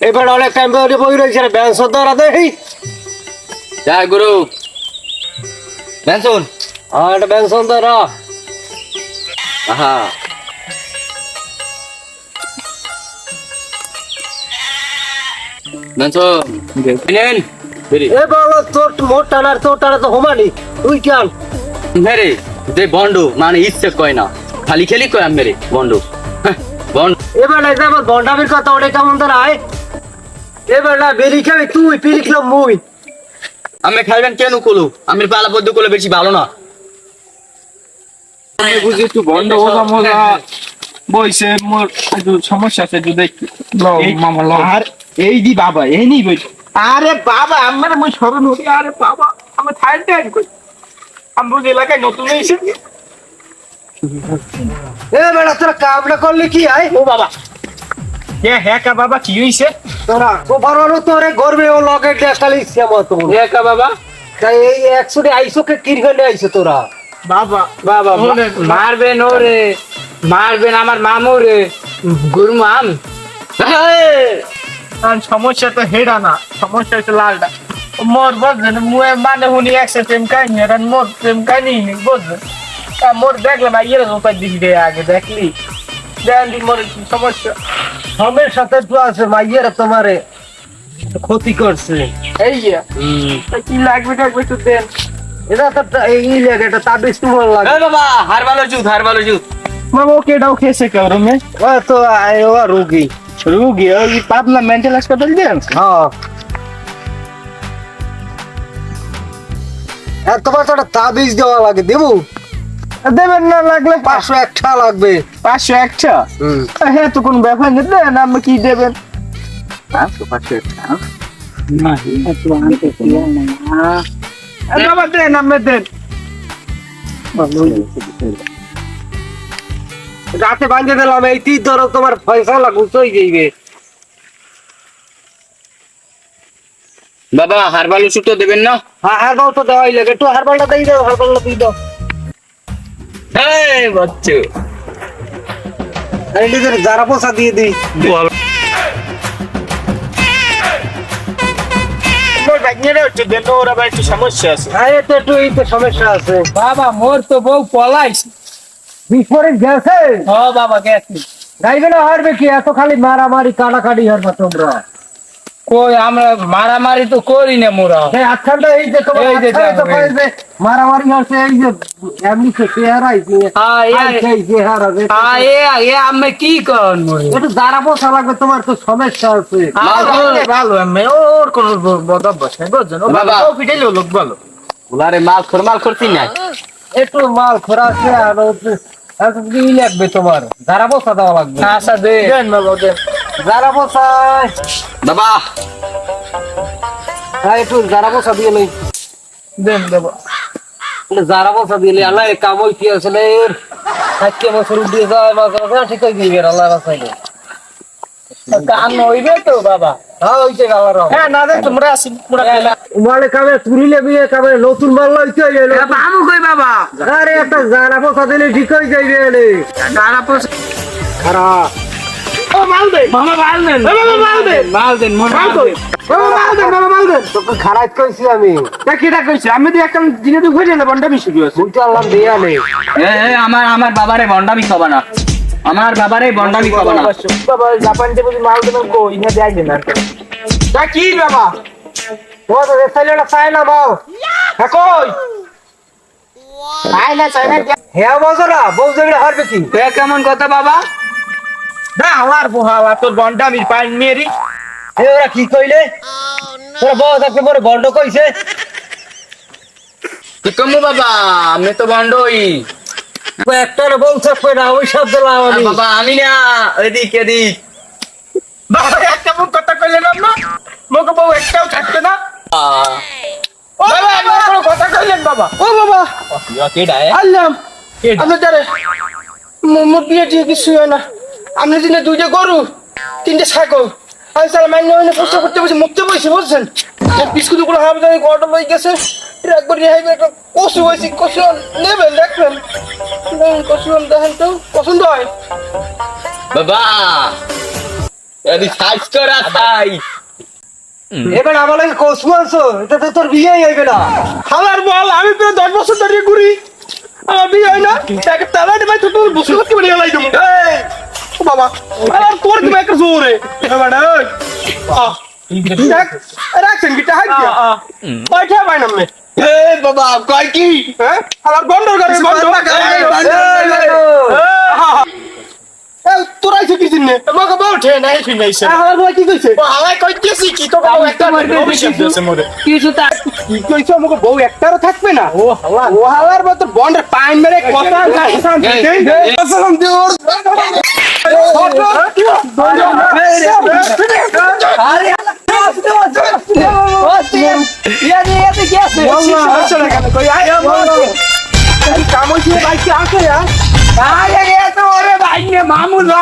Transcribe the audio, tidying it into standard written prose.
এবার অনেক টাইম ধরে বই রয়েছে রে বেঞ্চন ধরা দেই জয় গুরু বেঞ্চন এটা বেঞ্চন ধরা আহা বেঞ্চন নেন বেরি এ বলো তোর মোট টানার তোর টানা তো হোমানি তুই কেন মেরে যে বন্ডু মানে ইচ্ছে কয় না খালি খেলি কয় আমি মেরে বন্ডু বন্ড এবার না যাবো বন্ডামির কথা ওটা কেমন ধরা আয় এবার না বেরি খাবি তুই পিরি খেলাম মুই আমি খাইবেন কেন কলু আমি পালা বদ্ধ করলে বেশি ভালো না আমি বুঝি একটু বন্ধ ওজা মোজা বইছে মোর একটু সমস্যা আছে যদি লও মামা লও আর এই দি বাবা এই নি বই আরে বাবা আমার মই শরণ হই আরে বাবা আমি থাইল্যান্ড কই আমরা এলাকায় নতুন এসে এ বেটা তোরা কামটা করলি কি আয় ও বাবা হ্যাঁ কা বাবা কি হইছে তোরা ওভারঅল তোরে গর্বে ও লগে দেখালি সেম তো হ্যাঁ কা বাবা তাই এই 100 আইসোকে কিরগলে আইছো তোরা বাবা বাবা মারবেন ওরে মারবেন আমার মামু রে গুরমাম আর সমস্যা তো হেডা না সমস্যা হচ্ছে লালটা মোর বুঝলেন মুয়ে মানে হুনি একসাথে প্রেম কাহিনী আর মোর প্রেম কাহিনী বুঝলেন মোর দেখলাম আইয়ের উপায় দিবি রে আগে দেখলি দেখলি মোর সমস্যা সবের সাথে তো আছে মাইয়ের তোমারে ক্ষতি করছে এই যে কি লাগবে টাকবে একটু দেন এটা তো এই লাগে এটা তাবিজ তোমার লাগে এ বাবা হার ভালো জুত মামা ওকে এটাও খেয়েছে কেউ রমে ও তো ও রোগী রুগী ওই পাবনা মেন্টাল হাসপাতাল দেন হ্যাঁ তোমার তো একটা তাবিজ দেওয়া লাগে দেবো দেবেন না লাগলে 500 একটা লাগবে 500 একটা হ্যাঁ তো কোনো ব্যাপার নেই দেন আপনি কি দেবেন 500 একটা না তো আমি তো বাবা দেন আপনি দেন রাতে বাঁধে দিলাম এই 3 ধরো তোমার ফয়সালা গুছই যাইবে বাবা হার ভালো সুতো দেবেন না হ্যাঁ হারবাল তো দেওয়াই লাগে একটু হারবালটা দিয়ে দাও হারবালটা দিয়ে দাও এই বাচ্চু এই লিখে যারা পয়সা দিয়ে দিই মোর ব্যাগনেরে হচ্ছে দেন ওর আবার একটু সমস্যা আছে হ্যাঁ এটা একটু এই তো সমস্যা আছে বাবা মোর তো বউ পলাইছে বিস্ফোরণ গেছে ও বাবা গেছে গাইবে না হারবে কি এত খালি মারামারি কাটাকাটি হারবা তোমরা কই আমরা মারামারি তো করি না মোরা এই আচ্ছাটা এই যে তোমার এই যে আচ্ছাটা তো দেখো, কয় যে মারামারি হচ্ছে এই যে এমনি সে চেহারা আইছে হ্যাঁ, এই চেহারা যে এ আমি কি করেন মোরে একটু যারা পয়সা লাগবে তোমার তো সমস্যা আছে ভালো আমি ওর কোন বদভ্যাস নেই বুঝছেন ও বাবা। বাবা পিটাইলো লোক ভালো ওলারে মাল করতি না একটু মাল খোরা আছে আর এখন কি লাগবে তোমার যারা পয়সা দেওয়া লাগবে আচ্ছা দেন বাবা দেন যারা পয়সা বাবা হ্যাঁ একটু যারা পয়সা দিয়ে নেই দেন বাবা যারা পয়সা দিলে আল্লাহ কাম হইতে আসলে আজকে বছর দিয়ে যায় মাঝে ঠিক হয়ে যাবে আল্লাহ বাঁচাইলে কান হইবে তো বাবা হ্যাঁ হইছে আল্লাহ রহমত হ্যাঁ না দেন তোমরা আসি পুরা খেলা মালে কামে তুলিলে বিয়ে কামে নতুন মাল লইতে হইলো আমু কই বাবা আরে একটা যারা পয়সা দিলে ঠিক হয়ে যাইবে রে দাঁড়া পোষ খারাপ ও মাল দে মামা মাল দেন বাবা মাল দেন মোর মাল কই বাবা মাল দেন বাবা মাল দেন তোকে খারাপ কইছি আমি তা কিটা কইছে আমি তো একটা দিনে তো ঘুরে না বন্ডা বেশি আছে বুঝতে পারলাম দিয়া নেই আমার বাবারে বন্ডামি খাবা না আমার বাবারে বন্ডামি খাবা না বাবা জাপান থেকে বুঝি মাল দেন কই না দেয় দেন আর তা কি বাবা ও তো ছেলেটা চাই না বাও হ্যাঁ কই আই না চাই না হ্যাঁ বলছো না বউ যেগুলো হারবে কি এ কেমন কথা বাবা না আমার বহালা তোর বন্ডা আমি পাই মেরি ওরা কি কইলে তোরা বউ থাকতে পরে বন্ড কইছে কি কমু বাবা আমি তো বন্ডই একটা বউ থাকবে না ওই সব দিলাম আমি বাবা আমি না এদিক বাবা একটা মুখ কথা কইলে না মোকে বউ একটাও থাকবে না ও বাবা আমার কোনো কথা কইলেন বাবা ও বাবা কেডা আল্লাহ আপনি জানেন মোর বিয়ে দিয়ে কিছু হয় না আপনি দিনে দুইটা গরু 3টে ছাগল আমি স্যার মাইনে হইলে কষ্ট করতে বসে মুক্তি বসে বুঝছেন বিস্কুট গুলো হাম জানি গরম হয়ে গেছে ট্রাক করে হাইবে একটা কষু হয়েছে কষু নেবেন দেখবেন কষু দেখেন তো পছন্দ হয় বাবা আমি সাইজ করা চাই এবার আমার লাগে কসু আনছো এটা তো তোর বিয়ে হইবে না হালার বল আমি প্রায় 10 বছর ধরে ঘুরি আমার বিয়ে হয় না এক তালাটি ভাই তুই বসে করতে পারি লাই দেবো ও বাবা আর তোর কি একটা জোরে বাবা ওই রাখছেন কি টাকা কি বাইঠা ভাই নামে এ বাবা কয় কি হ্যাঁ হালার বন্ধর করে তোর আইছে কি জিনে আমাকে বউ ঠে নাই ফিনাইছে হালার বউ কি কইছে হালাই কইতেছি কি তো বউ একটা অভিশাপ দিয়েছে মোরে কিছু তা কি কইছো আমাকে বউ একটারও থাকবে না ও হালার বউ তো বন্ডের পাইন মেরে কথা নাই সালাম দি ওর কাম হইছে ভাই কি আছে মামু না